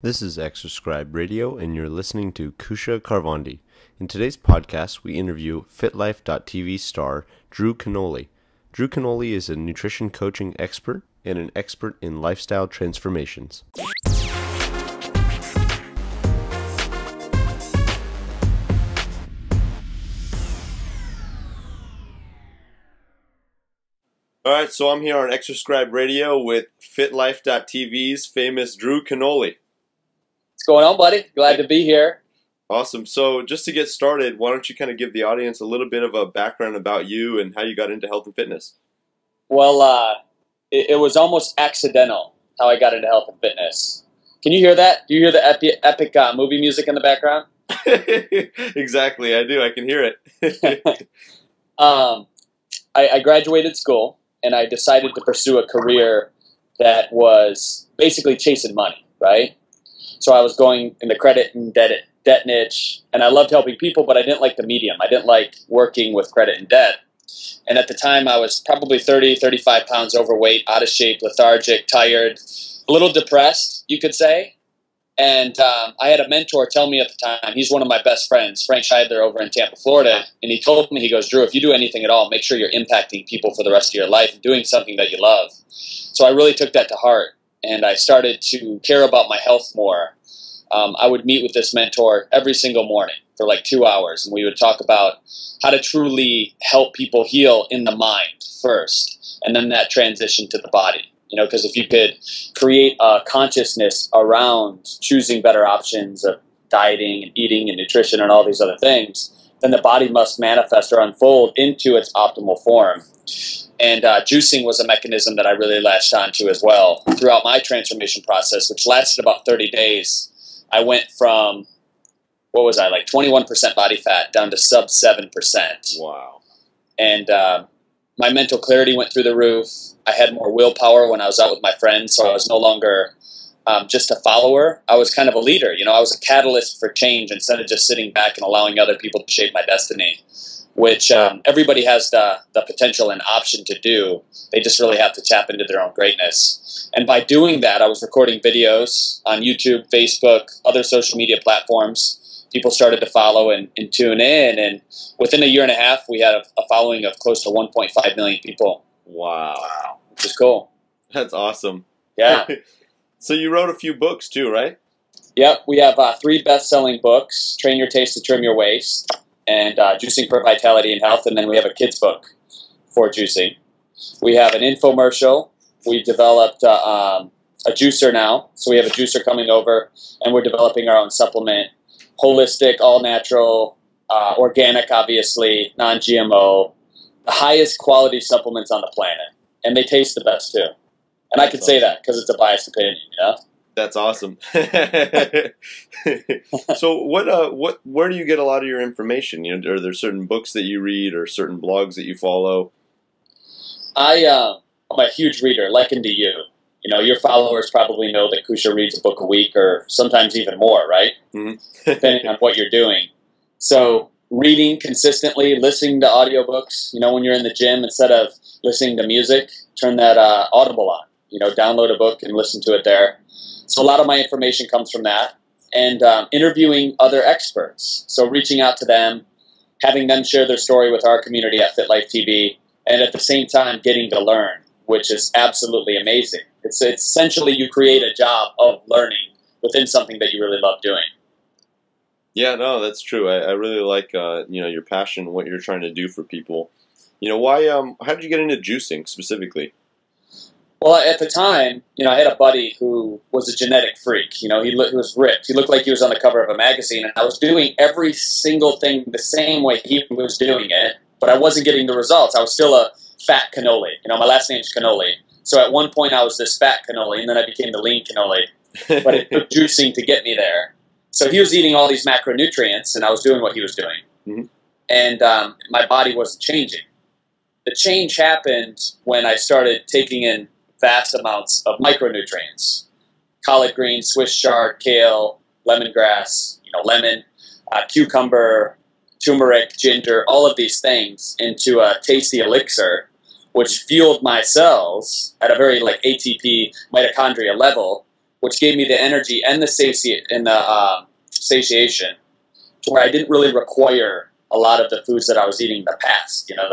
This is Exerscribe Radio, and you're listening to Kusha Karvandi. In today's podcast, we interview FitLife.tv star Drew Canole. Drew Canole is a nutrition coaching expert and an expert in lifestyle transformations. All right, so I'm here on Exerscribe Radio with FitLife.tv's famous Drew Canole. What's going on, buddy? Glad to be here. Awesome. So just to get started, why don't you kind of give the audience a little bit of a background about you and how you got into health and fitness? Well, it was almost accidental how I got into health and fitness. Can you hear that? Do you hear the epic movie music in the background? Exactly, I do. I can hear it. I graduated school, and I decided to pursue a career that was basically chasing money, right? So I was going in the credit and debt niche, and I loved helping people, but I didn't like the medium. I didn't like working with credit and debt. And at the time, I was probably 30, 35 pounds overweight, out of shape, lethargic, tired, a little depressed, you could say. And I had a mentor tell me at the time, he's one of my best friends, Frank Scheidler over in Tampa, Florida, and he told me, he goes, Drew, if you do anything at all, make sure you're impacting people for the rest of your life and doing something that you love. So I really took that to heart, and I started to care about my health more. I would meet with this mentor every single morning for like 2 hours, and we would talk about how to truly help people heal in the mind first, and then that transition to the body. You know, because if you could create a consciousness around choosing better options of dieting and eating and nutrition and all these other things, then the body must manifest or unfold into its optimal form. And juicing was a mechanism that I really latched onto as well throughout my transformation process, which lasted about 30 days. I went from, what was I, like 21% body fat down to sub 7%. Wow. And my mental clarity went through the roof. I had more willpower when I was out with my friends, so I was no longer just a follower. I was kind of a leader. You know, I was a catalyst for change instead of just sitting back and allowing other people to shape my destiny, which everybody has the potential and option to do. They just really have to tap into their own greatness. And by doing that, I was recording videos on YouTube, Facebook, other social media platforms. People started to follow and tune in, and within a year and a half, we had a following of close to 1.5 million people. Wow. Which is cool. That's awesome. Yeah. So you wrote a few books too, right? Yep. We have 3 best-selling books, Train Your Taste to Trim Your Waist, and Juicing for Vitality and Health, and then we have a kid's book for juicing. We have an infomercial. We've developed a juicer now, so we have a juicer coming over, and we're developing our own supplement. Holistic, all-natural, organic, obviously, non-GMO, the highest quality supplements on the planet. And they taste the best, too. And I can say that because it's a biased opinion, you know? That's awesome. So where do you get a lot of your information? You know, are there certain books that you read or certain blogs that you follow? I'm a huge reader, likened to you. You know, your followers probably know that Kusha reads a book a week or sometimes even more, right? Mm-hmm. Depending on what you're doing. So reading consistently, listening to audiobooks. You know, when you're in the gym, instead of listening to music, turn that Audible on. You know, download a book and listen to it there. So a lot of my information comes from that. And interviewing other experts. So reaching out to them, having them share their story with our community at FitLife TV, and at the same time getting to learn, which is absolutely amazing. It's essentially you create a job of learning within something that you really love doing. Yeah, no, that's true. I really like you know, your passion, what you're trying to do for people. You know, why? How did you get into juicing specifically? Well, at the time, you know, I had a buddy who was a genetic freak. You know, he was ripped. He looked like he was on the cover of a magazine, and I was doing every single thing the same way he was doing it, but I wasn't getting the results. I was still a fat cannoli. You know, my last name's Canole. So at one point I was this fat cannoli, and then I became the lean cannoli. But it took juicing to get me there. So he was eating all these macronutrients, and I was doing what he was doing. Mm-hmm. And my body wasn't changing. The change happened when I started taking in vast amounts of micronutrients. Collard greens, Swiss chard, kale, lemongrass, you know, lemon, cucumber, turmeric, ginger, all of these things into a tasty elixir, which fueled my cells at a very like ATP mitochondria level which gave me the energy and the satiation, to where I didn't really require a lot of the foods that I was eating in the past. You know,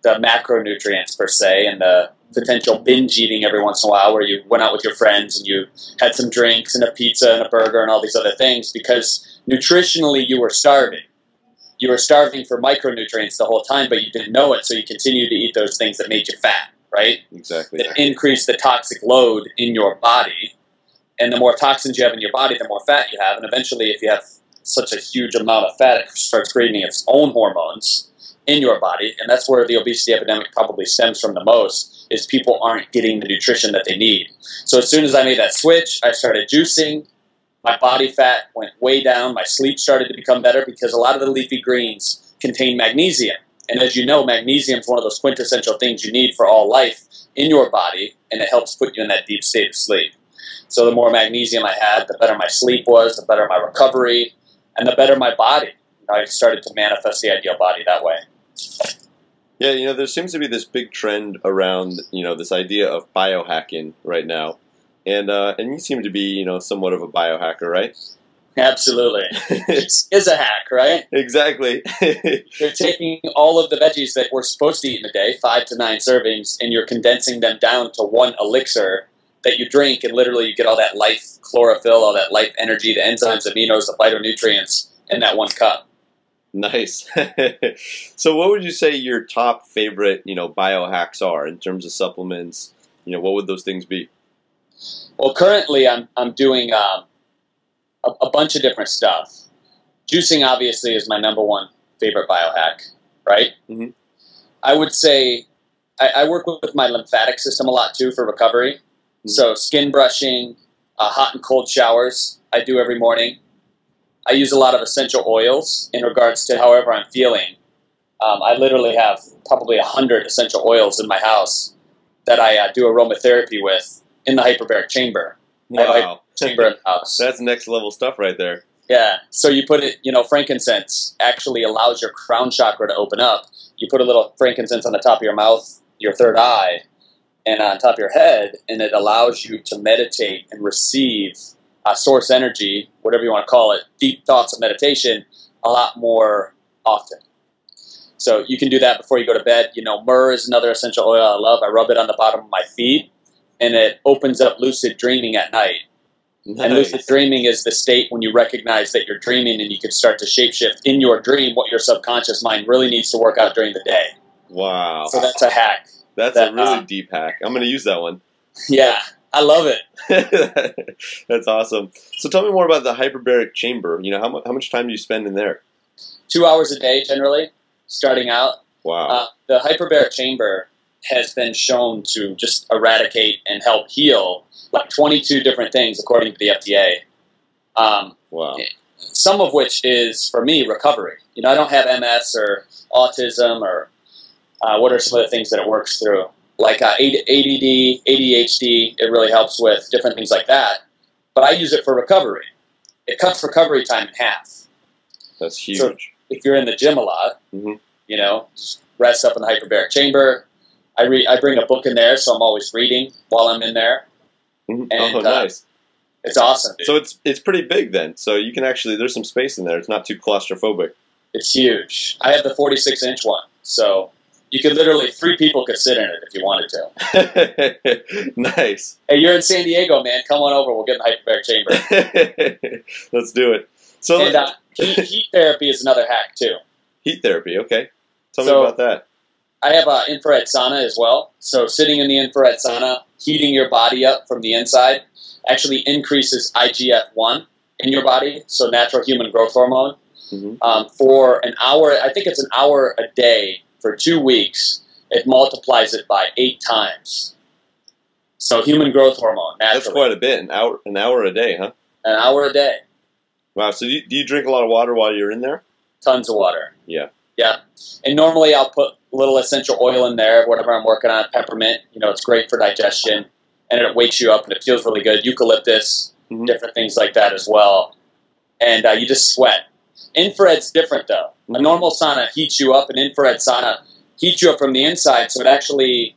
the macronutrients per se, and the potential binge eating every once in a while, where you went out with your friends and you had some drinks and a pizza and a burger and all these other things, because nutritionally you were starving. You were starving for micronutrients the whole time, but you didn't know it, so you continued to eat those things that made you fat, right? Exactly. That increased the toxic load in your body, and the more toxins you have in your body, the more fat you have, and eventually if you have such a huge amount of fat, it starts creating its own hormones in your body, and that's where the obesity epidemic probably stems from the most, is people aren't getting the nutrition that they need. So as soon as I made that switch, I started juicing. My body fat went way down. My sleep started to become better, because a lot of the leafy greens contain magnesium. And as you know, magnesium is one of those quintessential things you need for all life in your body, and it helps put you in that deep state of sleep. So the more magnesium I had, the better my sleep was, the better my recovery, and the better my body. I started to manifest the ideal body that way. Yeah, you know, there seems to be this big trend around, you know, this idea of biohacking right now. And you seem to be, you know, somewhat of a biohacker, right? Absolutely. It is a hack, right? Exactly. You're taking all of the veggies that we're supposed to eat in a day, 5 to 9 servings, and you're condensing them down to one elixir that you drink, and literally you get all that life chlorophyll, all that life energy, the enzymes, aminos, the phytonutrients in that one cup. Nice. So what would you say your top favorite, you know, biohacks are in terms of supplements? You know, what would those things be? Well, currently I'm doing a bunch of different stuff. Juicing obviously is my #1 favorite biohack, right? Mm-hmm. I would say I work with my lymphatic system a lot too for recovery. Mm-hmm. So skin brushing, hot and cold showers I do every morning. I use a lot of essential oils in regards to however I'm feeling. I literally have probably 100 essential oils in my house that I do aromatherapy with in the hyperbaric chamber. Wow. Chamber in the house. That's next level stuff right there. Yeah. So you put it, you know, frankincense actually allows your crown chakra to open up. You put a little frankincense on the top of your mouth, your third eye, and on top of your head, and it allows you to meditate and receive source energy, whatever you want to call it, deep thoughts of meditation, a lot more often. So you can do that before you go to bed. You know, myrrh is another essential oil I love. I rub it on the bottom of my feet, and it opens up lucid dreaming at night. Nice. And lucid dreaming is the state when you recognize that you're dreaming, and you can start to shapeshift in your dream what your subconscious mind really needs to work out during the day. Wow. So that's a hack. That's a really deep hack. I'm going to use that one. Yeah, I love it. That's awesome. So tell me more about the hyperbaric chamber. You know, how much time do you spend in there? 2 hours a day, generally, starting out. Wow. The hyperbaric chamber has been shown to just eradicate and help heal like 22 different things, according to the FDA. Wow. Some of which is, for me, recovery. You know, I don't have MS or autism or what are some of the things that it works through? Like ADD, ADHD, it really helps with different things like that. But I use it for recovery. It cuts recovery time in half. That's huge. So if you're in the gym a lot, you know, just rest up in the hyperbaric chamber. I bring a book in there, so I'm always reading while I'm in there. And, nice. It's awesome, dude. So it's pretty big then. So you can actually, there's some space in there. It's not too claustrophobic. It's huge. I have the 46-inch one, so you could literally, 3 people could sit in it if you wanted to. Nice. Hey, you're in San Diego, man. Come on over. We'll get in the hyperbaric chamber. Let's do it. So and heat therapy is another hack too. Heat therapy, okay. Tell me about that. I have an infrared sauna as well. So sitting in the infrared sauna, heating your body up from the inside, actually increases IGF-1 in your body, so natural human growth hormone. For an hour, I think it's an hour a day for 2 weeks, it multiplies it by 8 times. So human growth hormone, naturally. That's quite a bit, an hour a day, huh? An hour a day. Wow, so do you drink a lot of water while you're in there? Tons of water. Yeah. Yeah. And normally I'll put a little essential oil in there, whatever I'm working on, peppermint. You know, it's great for digestion, and it wakes you up, and it feels really good. Eucalyptus, different things like that as well. And you just sweat. Infrared's different, though. A normal sauna heats you up. An infrared sauna heats you up from the inside, so it actually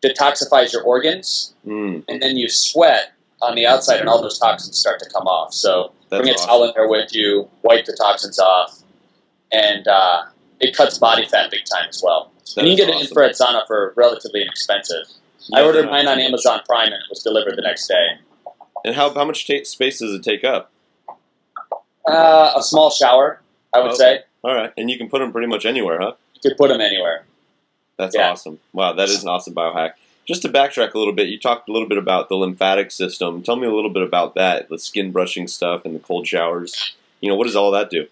detoxifies your organs. And then you sweat on the outside, and all those toxins start to come off. So That's bring a awesome. towel in there with you, wipe the toxins off, and it cuts body fat big time as well. And you can get an infrared sauna for relatively inexpensive. I ordered mine on Amazon Prime, and it was delivered the next day. And how much space does it take up? A small shower, I would say. All right. And you can put them pretty much anywhere, huh? You could put them anywhere. That's awesome. Wow, that is an awesome biohack. Just to backtrack a little bit, you talked a little bit about the lymphatic system. Tell me a little bit about that, the skin brushing stuff and the cold showers. What does all that do?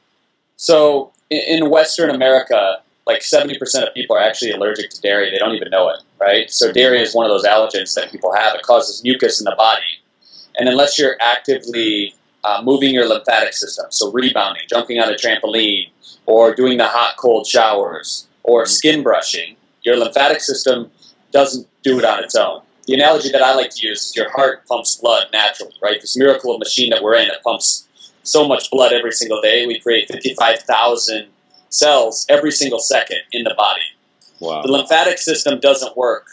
So in Western America, like 70% of people are actually allergic to dairy. They don't even know it, right? So dairy is one of those allergens that people have. It causes mucus in the body. And unless you're actively moving your lymphatic system, so rebounding, jumping on a trampoline, or doing the hot-cold showers, or skin brushing, your lymphatic system doesn't do it on its own. The analogy that I like to use is your heart pumps blood naturally, right? This miracle of machine that we're in, it pumps so much blood every single day. We create 55,000 cells every single second in the body. Wow. The lymphatic system doesn't work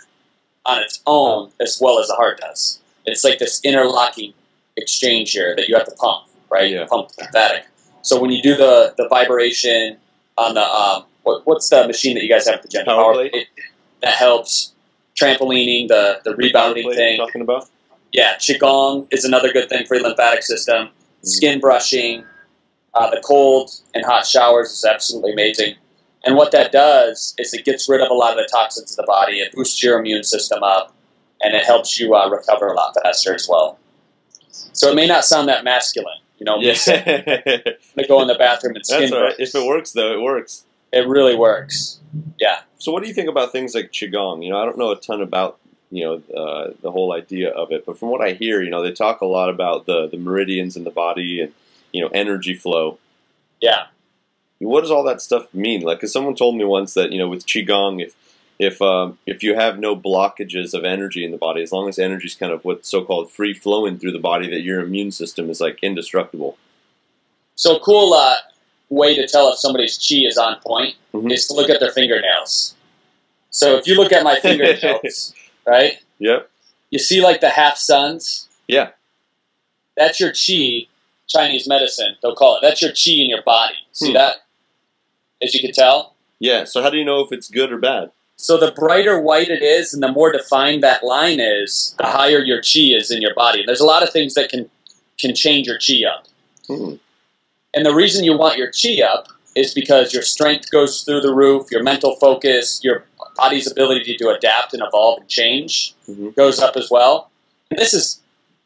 on its own as well as the heart does. It's like this interlocking exchange here that you have to pump, right? Yeah. Pump lymphatic. So when you do the vibration on the what's the machine that you guys have at the gym? Power plate? That helps. Trampolining, the rebounding thing. Talking about? Yeah, Qigong is another good thing for your lymphatic system. Skin brushing, the cold and hot showers is absolutely amazing. And what that does is it gets rid of a lot of the toxins in the body. It boosts your immune system up, and it helps you recover a lot faster as well. So it may not sound that masculine, Yeah. to go in the bathroom and skin That's all right. brush. If it works, though, it works. It really works. Yeah. So what do you think about things like Qigong? I don't know a ton about, the whole idea of it, but from what I hear, they talk a lot about the meridians in the body and, energy flow. Yeah. What does all that stuff mean? Like, 'cause someone told me once that, with Qigong, if you have no blockages of energy in the body, as long as energy is kind of what's so-called free flowing through the body, that your immune system is like indestructible. So cool way to tell if somebody's chi is on point is to look at their fingernails. So if you look at my fingernails, right? Yep. You see like the half suns? Yeah. That's your chi, Chinese medicine, they'll call it. That's your chi in your body. See that? As you can tell? Yeah. So how do you know if it's good or bad? So the brighter white it is and the more defined that line is, the higher your chi is in your body. There's a lot of things that can change your chi up. And the reason you want your chi up is because your strength goes through the roof, your mental focus, your body's ability to adapt and evolve and change goes up as well. And this is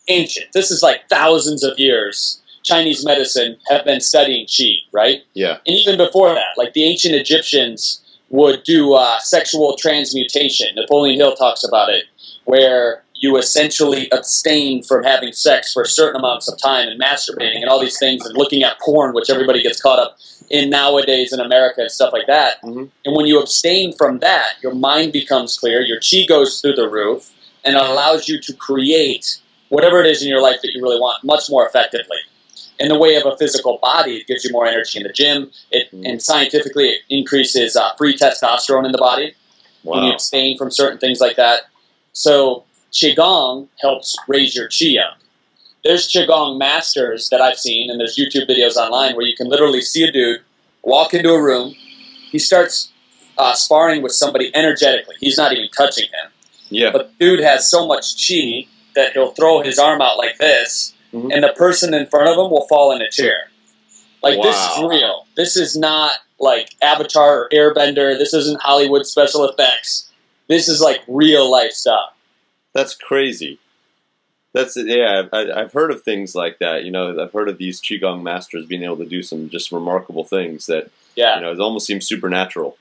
ancient. This is like thousands of years. Chinese medicine have been studying chi, right? Yeah. And even before that, like the ancient Egyptians would do sexual transmutation. Napoleon Hill talks about it, where you essentially abstain from having sex for certain amounts of time and masturbating and all these things and looking at porn, which everybody gets caught up in nowadays in America and stuff like that. And when you abstain from that, your mind becomes clear, your chi goes through the roof, and it allows you to create whatever it is in your life that you really want much more effectively. In the way of a physical body, it gives you more energy in the gym. And scientifically, it increases free testosterone in the body when you abstain from certain things like that. So Qigong helps raise your chi up. There's Qigong masters that I've seen, and there's YouTube videos online where you can literally see a dude walk into a room. He starts sparring with somebody energetically. He's not even touching him. Yeah. But the dude has so much chi that he'll throw his arm out like this, and the person in front of him will fall in a chair. Like, this is real. This is not like Avatar or Airbender. This isn't Hollywood special effects. This is like real life stuff. That's crazy. I've heard of things like that. I've heard of these Qigong masters being able to do some just remarkable things that, it almost seems supernatural.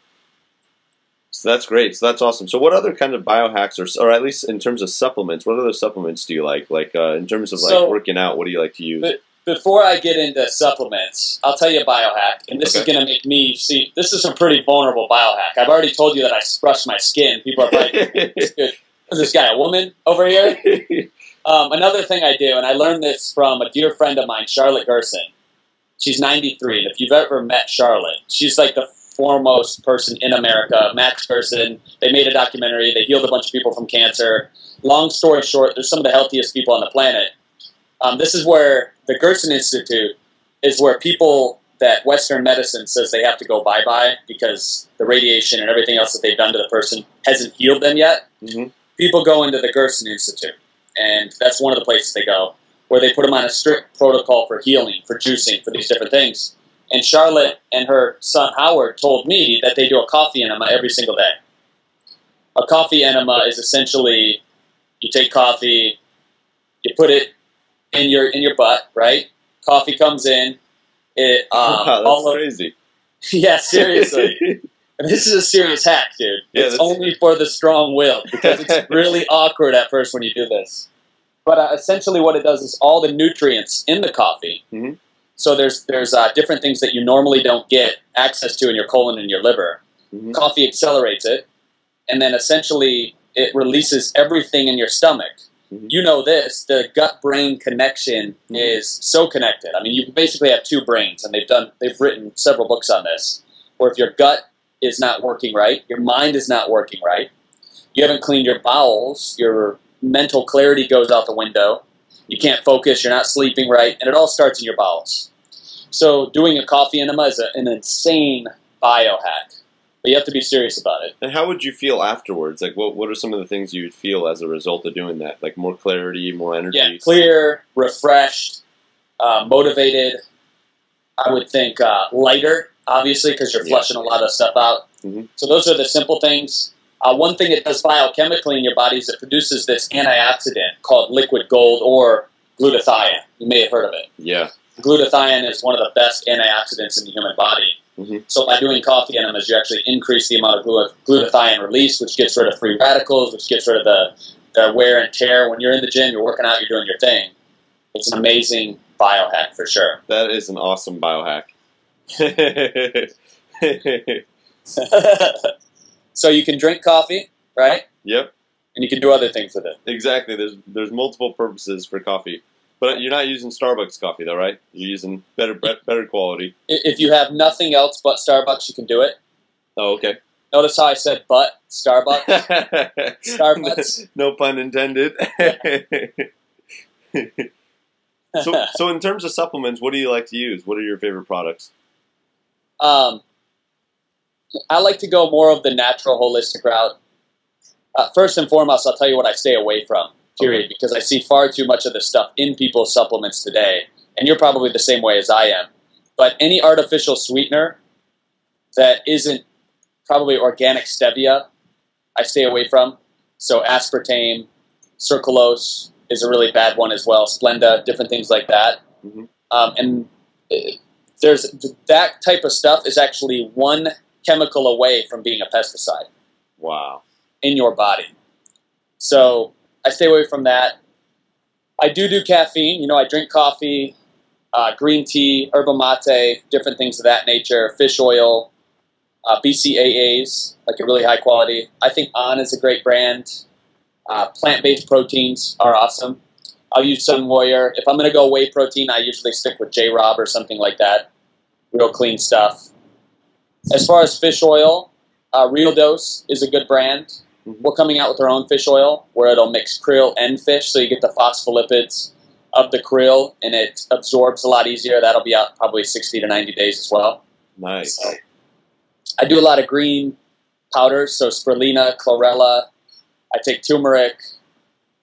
So that's great. So that's awesome. So what other kind of biohacks, or at least in terms of supplements, what other supplements do you like? Like in terms of working out, what do you like to use? Before I get into supplements, I'll tell you a biohack, and this is going to make me see. This is a pretty vulnerable biohack. I've already told you that I brush my skin. People are like, "Is this guy a woman over here?" Another thing I do, and I learned this from a dear friend of mine, Charlotte Gerson. She's 93, and if you've ever met Charlotte, she's like the foremost person in America. Max Gerson. They made a documentary. They healed a bunch of people from cancer. Long story short, they're some of the healthiest people on the planet. This is where the Gerson Institute is where people that Western medicine says they have to go bye-bye because the radiation and everything else that they've done to the person hasn't healed them yet. Mm-hmm. People go into the Gerson Institute, and that's one of the places they go, where they put them on a strict protocol for healing, for juicing, for these different things. And Charlotte and her son Howard told me that they do a coffee enema every single day. A coffee enema is essentially you take coffee, you put it in your butt, right? Coffee comes in. Wow, that's crazy. Yeah, seriously. This is a serious hack, dude. Yeah, it's only for the strong will because it's really awkward at first when you do this. But essentially what it does is all the nutrients in the coffee. Mm-hmm. So there's different things that you normally don't get access to in your colon and your liver. Mm-hmm. Coffee accelerates it, and then essentially it releases everything in your stomach. Mm-hmm. You know this, the gut-brain connection mm-hmm. is so connected. I mean, you basically have two brains, and they've written several books on this, where if your gut is not working right, your mind is not working right, you haven't cleaned your bowels, your mental clarity goes out the window, you can't focus, you're not sleeping right, and it all starts in your bowels. So doing a coffee enema is an insane biohack. But you have to be serious about it. And how would you feel afterwards? Like, what are some of the things you would feel as a result of doing that? Like more clarity, more energy? Yeah, clear, refreshed, motivated. I would think lighter, obviously, because you're flushing a lot of stuff out. Mm-hmm. So those are the simple things. One thing it does biochemically in your body is it produces this antioxidant called liquid gold or glutathione. You may have heard of it. Yeah. Glutathione is one of the best antioxidants in the human body. Mm-hmm. So by doing coffee enemas, you actually increase the amount of glutathione release, which gets rid of free radicals, which gets rid of the wear and tear. When you're in the gym, you're working out, you're doing your thing. It's an amazing biohack for sure. That is an awesome biohack. So you can drink coffee, right? Yep. And you can do other things with it. Exactly. There's multiple purposes for coffee. But you're not using Starbucks coffee, though, right? You're using better quality. If you have nothing else but Starbucks, you can do it. Oh, okay. Notice how I said but Starbucks? Starbucks? No pun intended. So in terms of supplements, what do you like to use? What are your favorite products? I like to go more of the natural, holistic route. First and foremost, I'll tell you what I stay away from. Period, because I see far too much of this stuff in people's supplements today, and you're probably the same way as I am. But any artificial sweetener that isn't probably organic stevia, I stay away from. So aspartame, sucralose is a really bad one as well, Splenda, different things like that. Mm-hmm. And there's that type of stuff is actually one chemical away from being a pesticide. Wow. In your body. So I stay away from that. I do caffeine. You know, I drink coffee, green tea, yerba mate, different things of that nature, fish oil, BCAAs, like a really high quality. I think On is a great brand. Plant-based proteins are awesome. I'll use Sun Warrior. If I'm going to go whey protein, I usually stick with J-Rob or something like that. Real clean stuff. As far as fish oil, Real Dose is a good brand. We're coming out with our own fish oil where it'll mix krill and fish, so you get the phospholipids of the krill, and it absorbs a lot easier. That'll be out probably 60 to 90 days as well. Nice. So, I do a lot of green powders, so spirulina, chlorella. I take turmeric.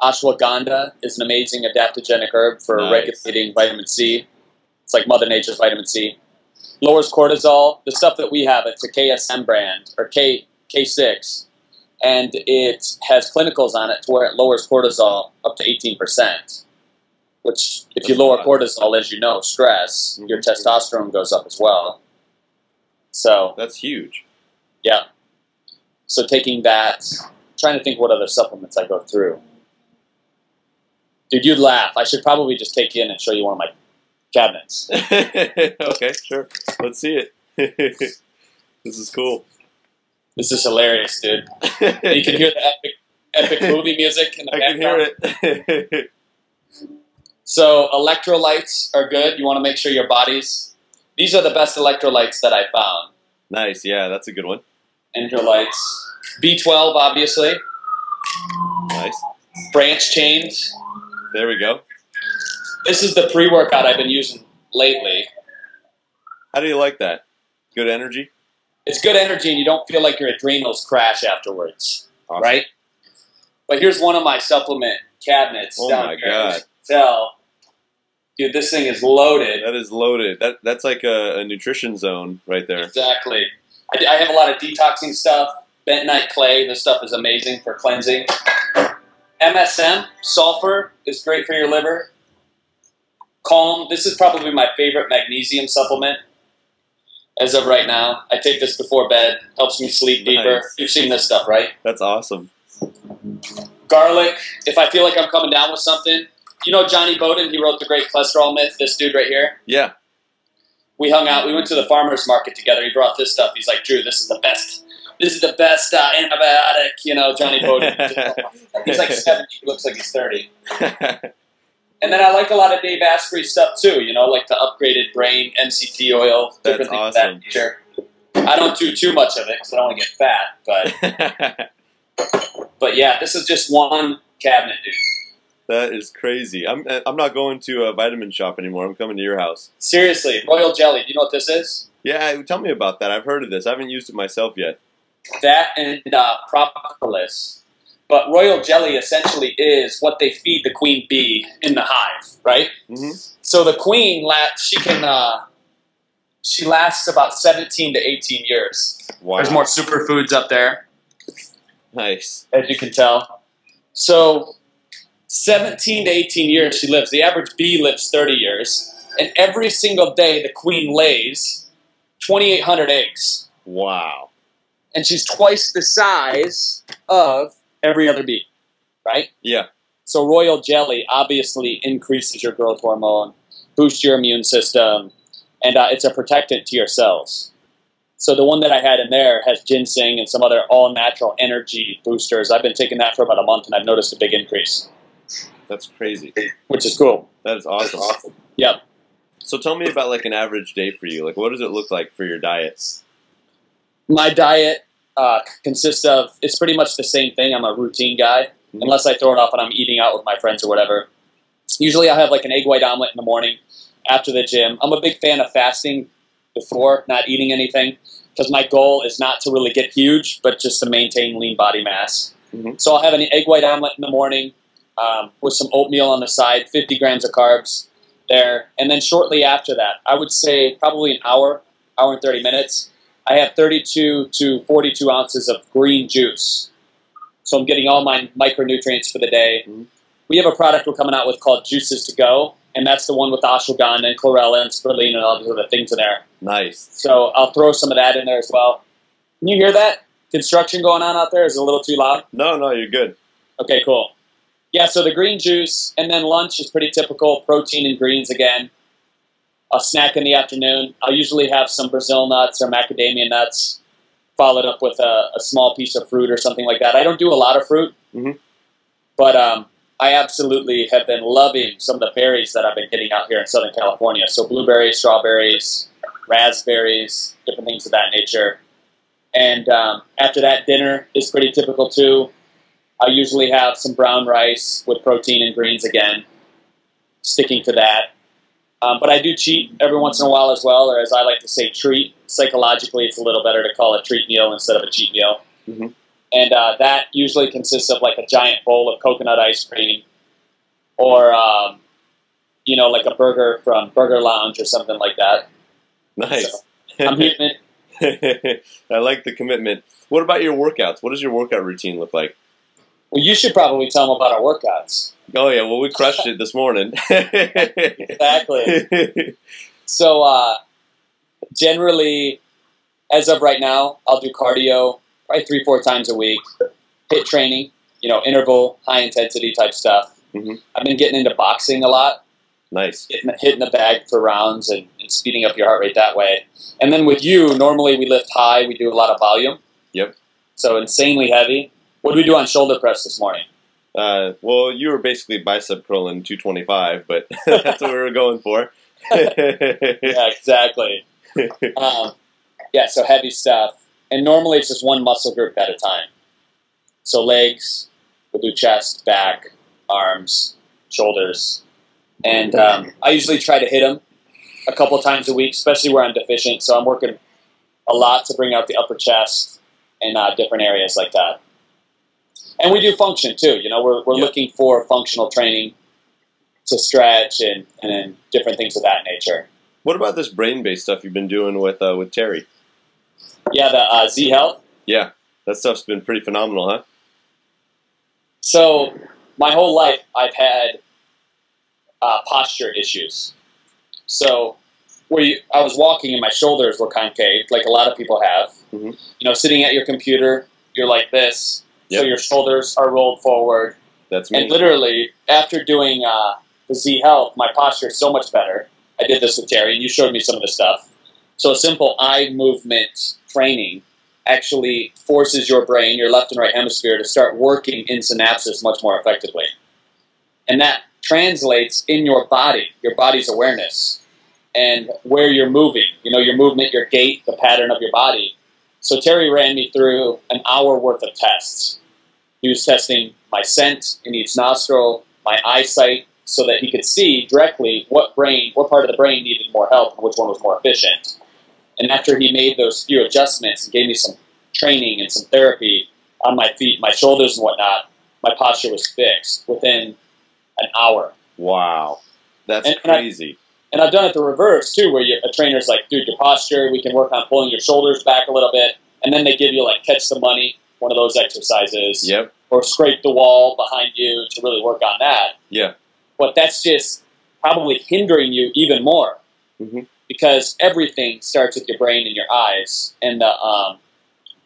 Ashwagandha is an amazing adaptogenic herb for regulating vitamin C. It's like Mother Nature's vitamin C. Lowers cortisol. The stuff that we have, it's a KSM brand, or K6. And it has clinicals on it to where it lowers cortisol up to 18%, which if you lower cortisol, as you know, stress, your testosterone goes up as well. So that's huge. Yeah. So taking that, trying to think what other supplements I go through. Dude, you'd laugh. I should probably just take you in and show you one of my cabinets. Okay, sure. Let's see it. This is cool. This is hilarious, dude. You can hear the epic movie music in the background. I can hear it. So electrolytes are good. You want to make sure your body's... These are the best electrolytes that I found. Nice, yeah, that's a good one. Electrolytes. B12, obviously. Nice. Branch chains. There we go. This is the pre-workout I've been using lately. How do you like that? Good energy? It's good energy, and you don't feel like your adrenals crash afterwards, Awesome. right? But here's one of my supplement cabinets. Oh down my here. God. Tell, dude, this thing is loaded. That is loaded. That's like a nutrition zone right there. Exactly. I have a lot of detoxing stuff. Bentonite clay. This stuff is amazing for cleansing. MSM, sulfur, is great for your liver. Calm. This is probably my favorite magnesium supplement as of right now. I take this before bed. Helps me sleep deeper. Nice. You've seen this stuff, right? That's awesome. Garlic. If I feel like I'm coming down with something. You know Johnny Bowden? He wrote The Great Cholesterol Myth. This dude right here. Yeah. We hung out. We went to the farmer's market together. He brought this stuff. He's like, Drew, this is the best. This is the best antibiotic. You know, Johnny Bowden. He's like 70. He looks like he's 30. And then I like a lot of Dave Asprey stuff too, you know, like the upgraded brain, MCT oil, different things awesome. of that nature. I don't do too much of it because I don't want to get fat, but yeah, this is just one cabinet, dude. That is crazy. I'm not going to a vitamin shop anymore. I'm coming to your house. Seriously, royal jelly. Do you know what this is? Yeah, tell me about that. I've heard of this. I haven't used it myself yet. That and propolis. But royal jelly essentially is what they feed the queen bee in the hive, right? Mm-hmm. So the queen, she lasts about 17 to 18 years. Wow. There's more superfoods up there, Nice. as you can tell. So 17 to 18 years she lives. The average bee lives 30 years. And every single day the queen lays 2,800 eggs. Wow. And she's twice the size of every other bee, right? Yeah. So royal jelly obviously increases your growth hormone, boosts your immune system, and it's a protectant to your cells. So the one that I had in there has ginseng and some other all-natural energy boosters. I've been taking that for about a month, and I've noticed a big increase. That's crazy. Which is cool. That is awesome. Yep. So tell me about like an average day for you. Like, what does it look like for your diets? My diet consists of, it's pretty much the same thing. I'm a routine guy, unless I throw it off and I'm eating out with my friends or whatever. Usually I have like an egg white omelet in the morning after the gym. I'm a big fan of fasting before, not eating anything, because my goal is not to really get huge, but just to maintain lean body mass. Mm-hmm. So I'll have an egg white omelet in the morning with some oatmeal on the side, 50 grams of carbs there. And then shortly after that, I would say probably an hour and 30 minutes, I have 32 to 42 ounces of green juice. So I'm getting all my micronutrients for the day. Mm-hmm. We have a product we're coming out with called Juices to Go, and that's the one with ashwagandha and chlorella and spirulina and all these other things in there. Nice. So I'll throw some of that in there as well. Can you hear that? Construction going on out there? Is it a little too loud? No, you're good. Okay, cool. Yeah, so the green juice, and then lunch is pretty typical, protein and greens again. A snack in the afternoon. I'll usually have some Brazil nuts or macadamia nuts, followed up with a small piece of fruit or something like that. I don't do a lot of fruit, but I absolutely have been loving some of the berries that I've been getting out here in Southern California. So blueberries, strawberries, raspberries, different things of that nature. And after that, dinner is pretty typical too. I usually have some brown rice with protein and greens again, sticking to that. But I do cheat every once in a while as well, or as I like to say, treat. Psychologically, it's a little better to call it treat meal instead of a cheat meal. Mm-hmm. And that usually consists of like a giant bowl of coconut ice cream or, like a burger from Burger Lounge or something like that. Nice. So, I'm hitting it. I like the commitment. What about your workouts? What does your workout routine look like? Well, you should probably tell them about our workouts. Oh, yeah. Well, we crushed it this morning. Exactly. So, generally, as of right now, I'll do cardio probably 3-4 times a week. HIIT training, interval, high-intensity type stuff. Mm-hmm. I've been getting into boxing a lot. Nice. Hitting the bag for rounds and speeding up your heart rate that way. And then with you, normally we lift high. We do a lot of volume. Yep. So insanely heavy. What did we do on shoulder press this morning? Well, you were basically bicep curling 225, but that's what we were going for. Yeah, exactly. So heavy stuff. And normally it's just one muscle group at a time. So legs, we'll do chest, back, arms, shoulders. And I usually try to hit them a couple times a week, especially where I'm deficient. So I'm working a lot to bring out the upper chest and different areas like that. And we do function too. You know, we're looking for functional training to stretch and different things of that nature. What about this brain-based stuff you've been doing with Terry? Yeah, the Z Health. Yeah, that stuff's been pretty phenomenal, huh? So my whole life I've had posture issues. So I was walking and my shoulders were concave, like a lot of people have. Mm-hmm. You know, sitting at your computer, you're like this, so your shoulders are rolled forward. That's me. And literally, after doing the Z Health, my posture is so much better. I did this with Terry, and you showed me some of the stuff. So a simple eye movement training actually forces your brain, your left and right hemisphere, to start working in synapses much more effectively. And that translates in your body's awareness, and where you're moving, you know, your movement, your gait, the pattern of your body. So Terry ran me through an hour worth of tests. He was testing my scent in each nostril, my eyesight, so that he could see directly what part of the brain needed more help and which one was more efficient. And after he made those few adjustments and gave me some training and some therapy on my feet, my shoulders and whatnot, my posture was fixed within an hour. Wow. That's crazy. And I've done it the reverse, too, where a trainer's like, dude, your posture, we can work on pulling your shoulders back a little bit. And then they give you, like, catch the money, one of those exercises. Yep. Or scrape the wall behind you to really work on that. Yeah. But that's just probably hindering you even more. Mm-hmm. Because everything starts with your brain and your eyes. And the,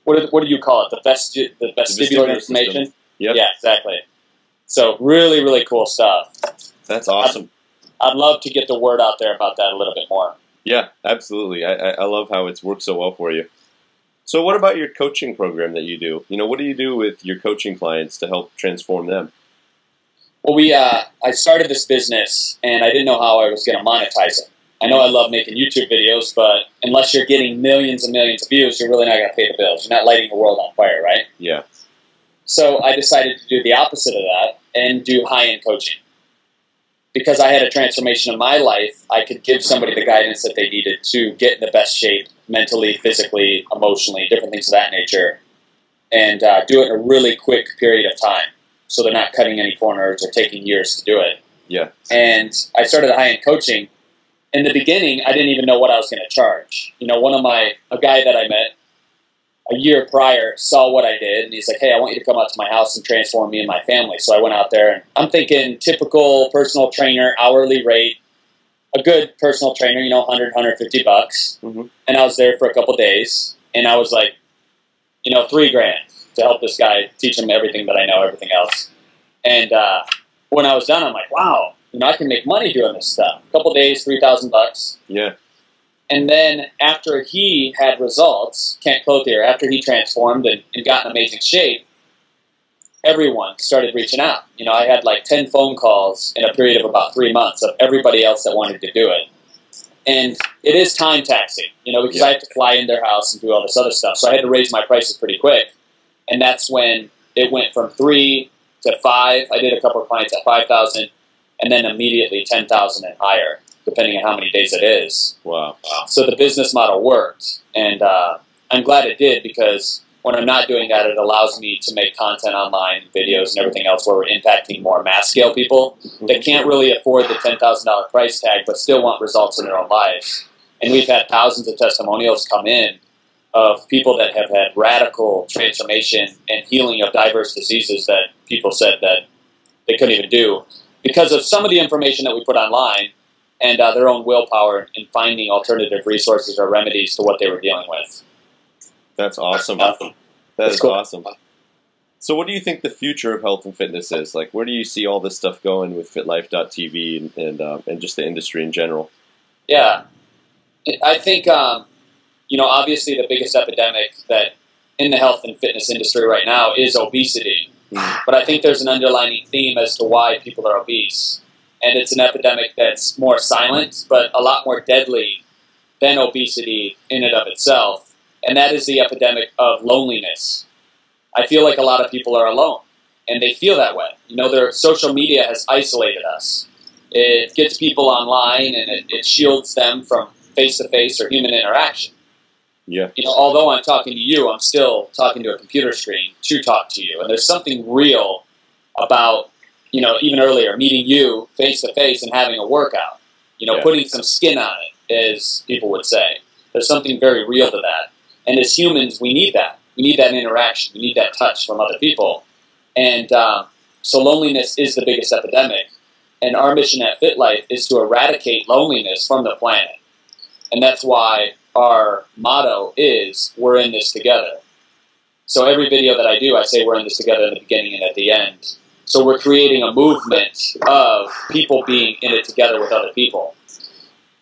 what do you call it? The vestibular information? Yep. Yeah, exactly. So really, really cool stuff. That's awesome. I'd love to get the word out there about that a little bit more. Yeah, absolutely. I love how it's worked so well for you. So what about your coaching program that you do? You know, what do you do with your coaching clients to help transform them? Well, I started this business, and I didn't know how I was going to monetize it. I know I love making YouTube videos, but unless you're getting millions and millions of views, you're really not going to pay the bills. You're not lighting the world on fire, right? Yeah. So I decided to do the opposite of that and do high-end coaching. Because I had a transformation in my life, I could give somebody the guidance that they needed to get in the best shape, mentally, physically, emotionally, different things of that nature, and do it in a really quick period of time. So they're not cutting any corners or taking years to do it. Yeah. And I started high-end coaching. In the beginning, I didn't even know what I was going to charge. You know, a guy that I met a year prior saw what I did, and he's like, hey, I want you to come out to my house and transform me and my family. So I went out there, and I'm thinking typical personal trainer, hourly rate, a good personal trainer, you know, 100, 150 bucks. Mm-hmm. And I was there for a couple days, and I was like, you know, $3,000 to help this guy, teach him everything that I know, everything else. And when I was done, I'm like, wow, you know, I can make money doing this stuff. A couple days, 3,000 bucks. Yeah. And then after he had results, Kent Clothier, after he transformed and got in amazing shape, everyone started reaching out. You know, I had like 10 phone calls in a period of about 3 months of everybody else that wanted to do it. And it is time taxing, you know, because I have to fly in their house and do all this other stuff. So I had to raise my prices pretty quick. And that's when it went from 3 to 5. I did a couple of clients at 5,000, and then immediately 10,000 and higher, depending on how many days it is. Wow. So the business model worked, and I'm glad it did, because when I'm not doing that, it allows me to make content online, videos, and everything else where we're impacting more mass-scale people that can't really afford the $10,000 price tag but still want results in their own lives. And we've had thousands of testimonials come in of people that have had radical transformation and healing of diverse diseases that people said that they couldn't even do because of some of the information that we put online and their own willpower in finding alternative resources or remedies to what they were dealing with. That's awesome. That is cool. Awesome. So what do you think the future of health and fitness is? Like, where do you see all this stuff going with FitLife.tv and just the industry in general? Yeah. I think, you know, obviously the biggest epidemic that in the health and fitness industry right now is obesity. But I think there's an underlying theme as to why people are obese. And it's an epidemic that's more silent, but a lot more deadly than obesity in and of itself. And that is the epidemic of loneliness. I feel like a lot of people are alone, and they feel that way. You know, their social media has isolated us. It gets people online, and it shields them from face-to-face or human interaction. Yeah. You know, although I'm talking to you, I'm still talking to a computer screen to talk to you. And there's something real about, you know, even earlier, meeting you face-to-face and having a workout. You know, putting some skin on it, as people would say. There's something very real to that. And as humans, we need that. We need that interaction. We need that touch from other people. And so loneliness is the biggest epidemic. And our mission at FitLife is to eradicate loneliness from the planet. And that's why our motto is, we're in this together. So every video that I do, I say we're in this together at the beginning and at the end. So we're creating a movement of people being in it together with other people.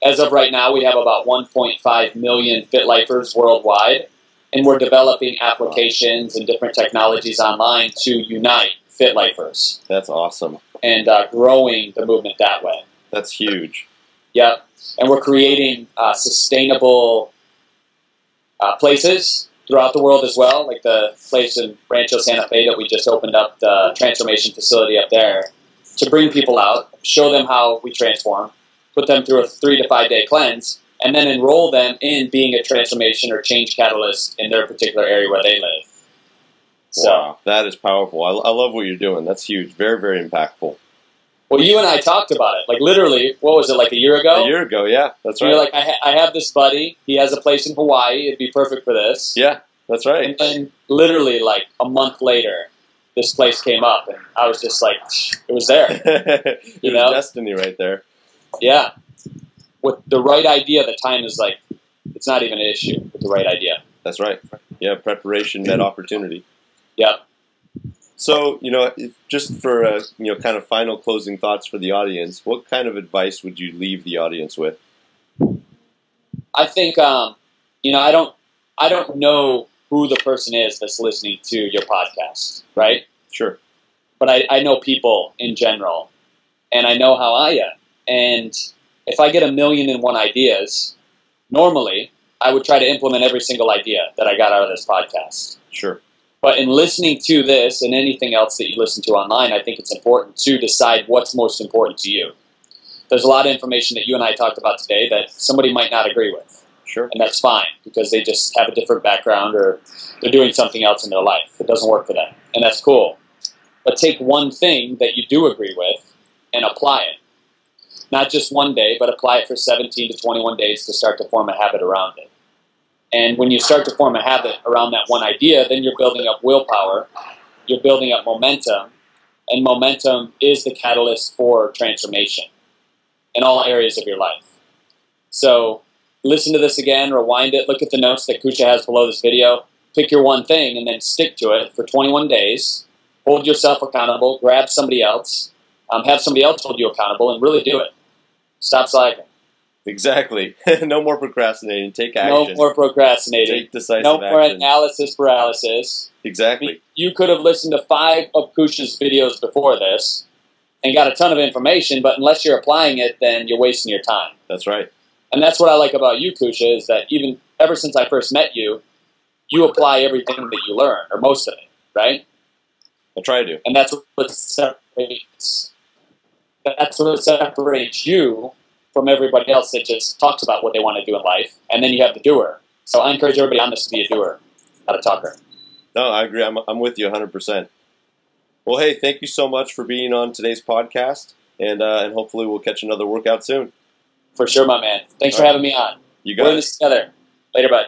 As of right now, we have about 1.5 million FitLifers worldwide, and we're developing applications and different technologies online to unite FitLifers. That's awesome. And growing the movement that way. That's huge. Yep. And we're creating sustainable places throughout the world as well, like the place in Rancho Santa Fe that we just opened up, the transformation facility up there, to bring people out, show them how we transform, put them through a 3 to 5 day cleanse, and then enroll them in being a transformation or change catalyst in their particular area where they live. So, wow, that is powerful. I love what you're doing. That's huge. Very, very impactful. Well, you and I talked about it. Like, literally, what was it, like a year ago? A year ago, yeah. That's right. You're like, I have this buddy. He has a place in Hawaii. It'd be perfect for this. Yeah, that's right. And then, literally, like, a month later, this place came up. And I was just like, it was there. It was destiny right there. Yeah. With the right idea, the time is like, it's not even an issue with the right idea. That's right. Yeah, preparation met opportunity. Yep. So, you know, just for, you know, kind of final closing thoughts for the audience, what kind of advice would you leave the audience with? I think, you know, I don't know who the person is that's listening to your podcast, right? Sure. But I know people in general, and I know how I am. And if I get 1,000,001 ideas, normally I would try to implement every single idea that I got out of this podcast. Sure. But in listening to this and anything else that you listen to online, I think it's important to decide what's most important to you. There's a lot of information that you and I talked about today that somebody might not agree with. Sure. And that's fine, because they just have a different background or they're doing something else in their life. It doesn't work for them. And that's cool. But take one thing that you do agree with and apply it. Not just one day, but apply it for 17 to 21 days to start to form a habit around it. And when you start to form a habit around that one idea, then you're building up willpower, you're building up momentum, and momentum is the catalyst for transformation in all areas of your life. So listen to this again, rewind it, look at the notes that Kusha has below this video, pick your one thing, and then stick to it for 21 days. Hold yourself accountable, grab somebody else, have somebody else hold you accountable, and really do it. Stop slacking. Exactly. No more procrastinating. Take action. No more procrastinating. Take decisive action. No more action. analysis paralysis. Exactly. I mean, you could have listened to 5 of Kusha's videos before this and got a ton of information, but unless you're applying it, then you're wasting your time. That's right. And that's what I like about you, Kusha, is that even ever since I first met you, you apply everything that you learn, or most of it, right? I try to. And that's what separates you from everybody else that just talks about what they want to do in life, and then you have the doer. So I encourage everybody on this to be a doer, not a talker. No, I agree. I'm with you 100%. Well, hey, thank you so much for being on today's podcast, and hopefully we'll catch another workout soon. For sure, my man. Thanks for having me on. You got it. We're in this together. Later, bud.